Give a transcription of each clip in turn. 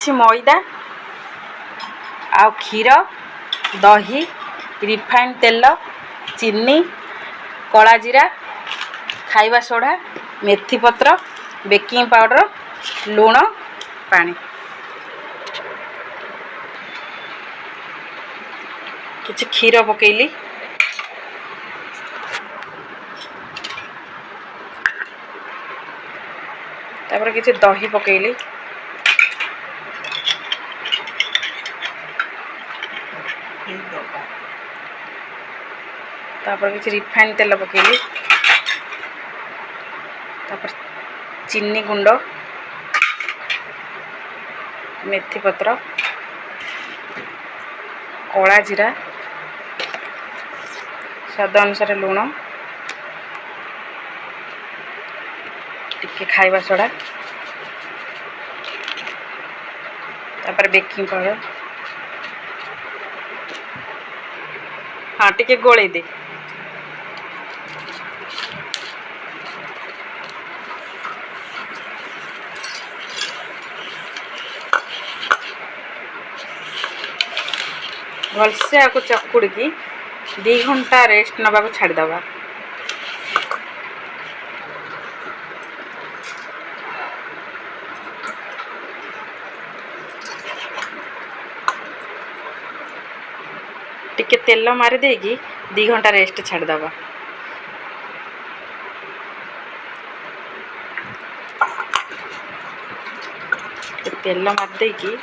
କିଛି ମଇଦା ଆଉ କ୍ଷୀର, ଦହି, ରିଫାଇଣ୍ଡ ତେଲ, ଚିନି, କଳା ଜିରା, ଖାଇବା ସୋଢ଼ା, ମେଥି ପତ୍ର, ବେକିଂ ପାଉଡ଼ର, ଲୁଣ, ପାଣି। କିଛି କ୍ଷୀର ପକେଇଲି, ତାପରେ କିଛି ଦହି ପକେଇଲି, तापर किसी रिफाइंड तेल पकेली, तापर चीनी गुंड, मेथी पत्र, कला जीरा, स्वाद अनुसार लुण, टिके खाइबा सोडा, तापर बेकिंग पाउडर, हाँ टिके गोले दे, भलसे आपको चकुड़ की 2 घंटा रेस्ट नवा को छाड़ दवा। टिके तेल मारी देगी 2 घंटा रेस्ट छाड़ दवा। तेल मारी देगी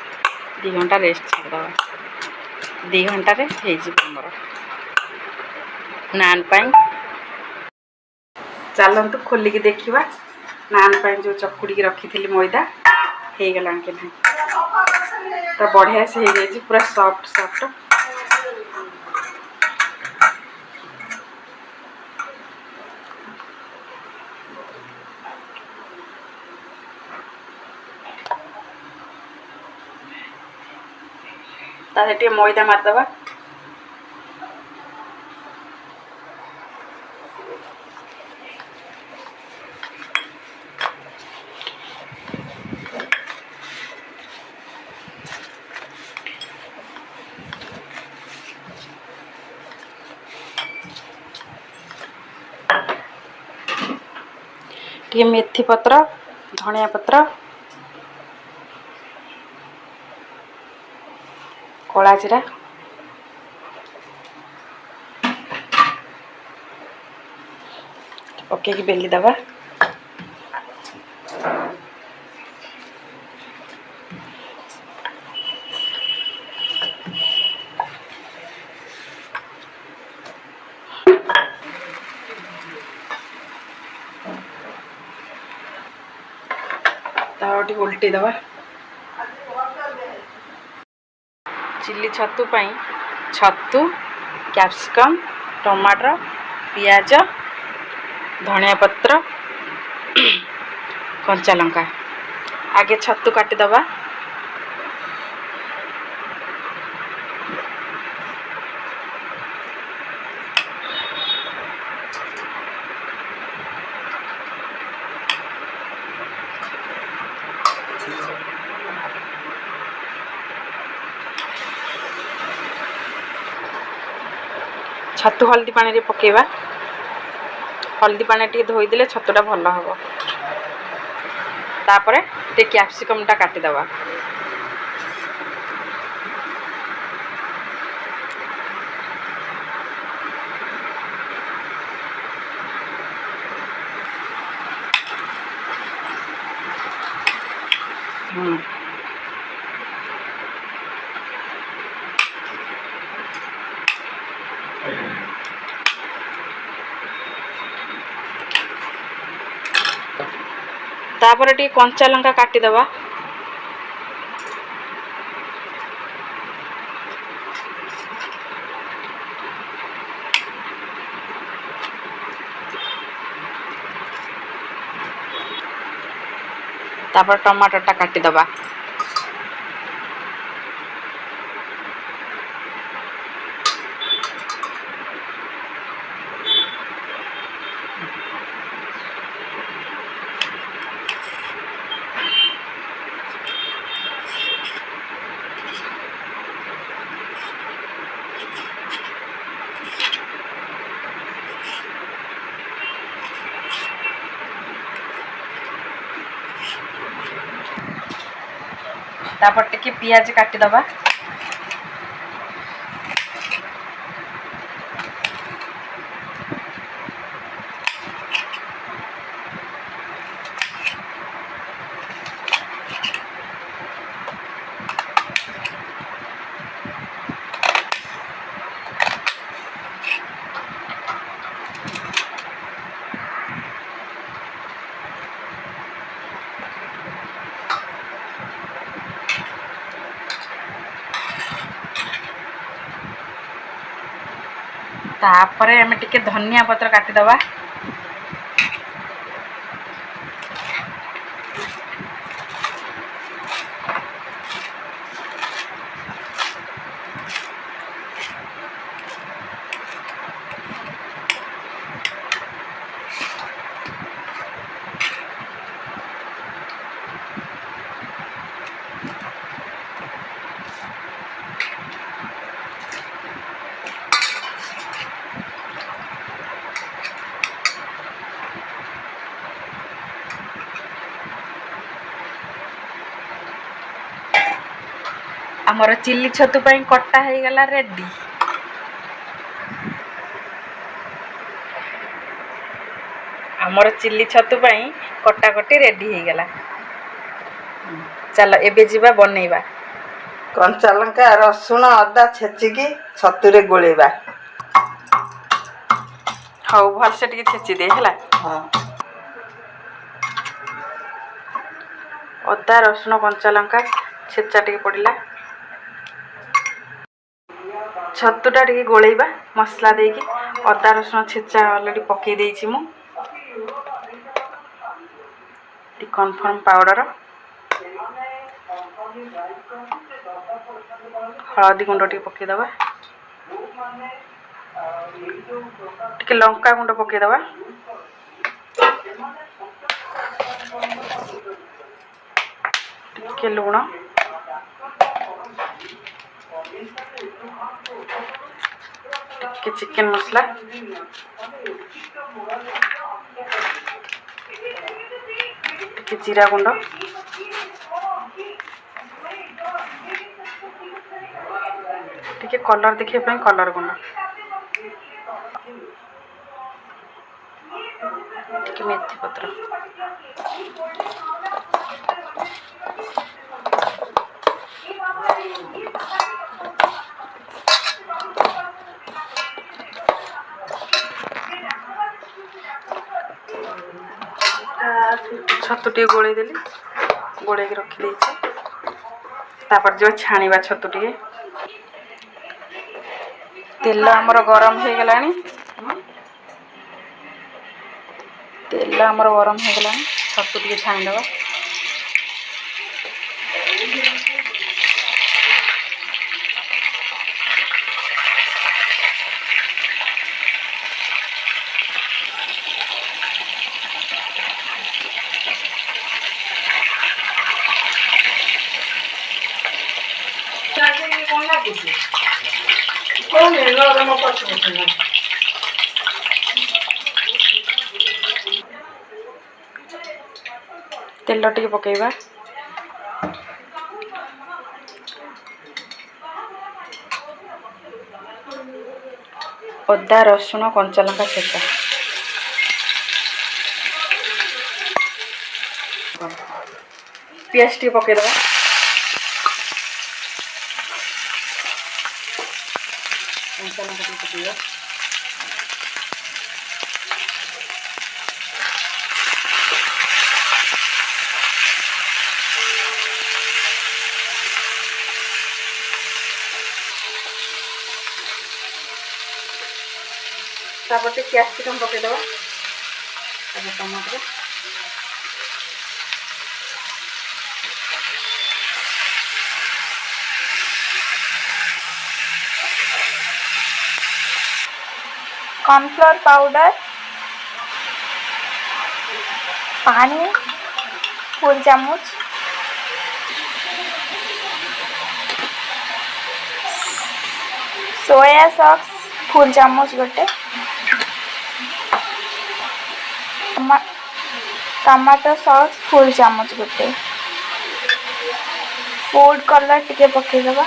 2 घंटा रेस्ट छाड़ दवा। 2 घंटा रे हमर नान पाई चलतु खोलिकी देखा नान पाई जो चकुड़ी रखी थी मैदा हो गला कि नहीं तो बढ़िया से हो जाए पूरा सॉफ्ट सॉफ्ट। टे मैदा मारदबा, टे मेथी पत्र, धनिया पत्र, कला जीरा, पके बेली दबा। तावटी उल्टी दबा। चिल्ली छतु पाई छतु, कैप्सिकम, टमाटर, पियाज, धनिया पत्र, कंचा लंका। आगे छतु काटी दबा, छतु हल्दी पानी रे पकेबा। हल्दी पानी टे धोईदेले छतुटा भल हम। तापरे टे कैप्सिकम टा काटी दबा। तापर टे कंचा लंका काटी दबा। तापर टमाटर टा काटी दबा। तापर टिके पियाज काटी दबा। तापर आम टिके धनिया पत्र काटी दबा। आमर चिल्ली छतु पई कट्टा हो गला रेडी। आमर चिल्ली छतु पई कट्टा कट्टी रेडी हो गला। चलो एबे जीवा बनैबा। कंचा लंका रसुण अदा छेचिकी छतुरे गोलेबा। हाउ भल से टिके छेची दे हला। हां अदा रसुण कंचा लंका छेचा टिके पड़िला। छतुटा टिके गोलेबा मसला देकी। अदा रसुण छेचा ऑलरेडी पके देइछि मु। कन्फर्म पाउडर हल्दी गुंड टी पके दबा। टिके लंका गुंड पके दबा। टिके लूण टिके चिकन मसला टिके जीरा गुंड टिके कलर देखिए पे कलर गुंड टिके मेथी पत्र छतु टी गोले देली गोले के रखी देइछे। तापर जो छाणीबा छतु टी तेल हमर गरम हो गलानी। तेल हमर गरम हो गलानी छतु टी छाणी दबा। तेल टिके पकेबा। अदा रसुण कंचा लंका छेचा पियाज टी पके दबा। कंचा लंका टी पकेबा। तापर कैप्सिकम पके दबा। टमाटर कॉर्नफ्लोर पाउडर पानी फुल चामच सोया सॉस फुल चामच गोटे टमाटो सॉस फुल चामच गोटे फूड कलर टिके पकेइदबा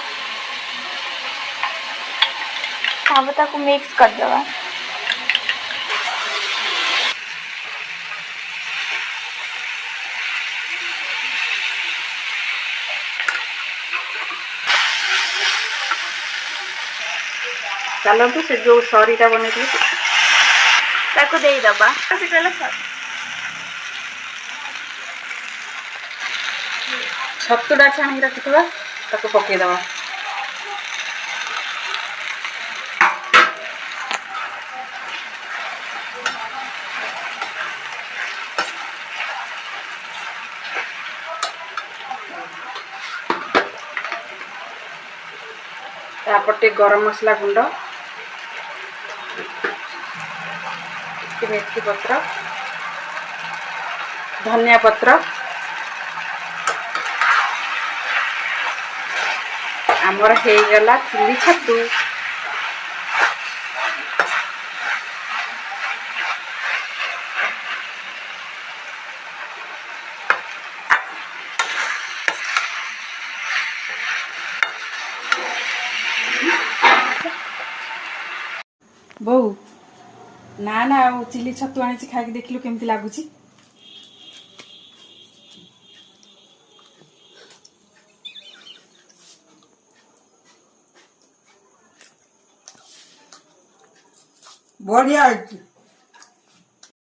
अब ताको मिक्स करदबा चलतु से जो सरीटा बन ताको देइदबा छतुटा छाणी रखिथवा ताको पकेइदबा तापटे गरम मसला गुंड मेथी पत्र धनिया पत्र आमर हो गला चिली छतु बो ना ना चिली छतु आनी खाई देखिलु केमती लगुच बढ़िया।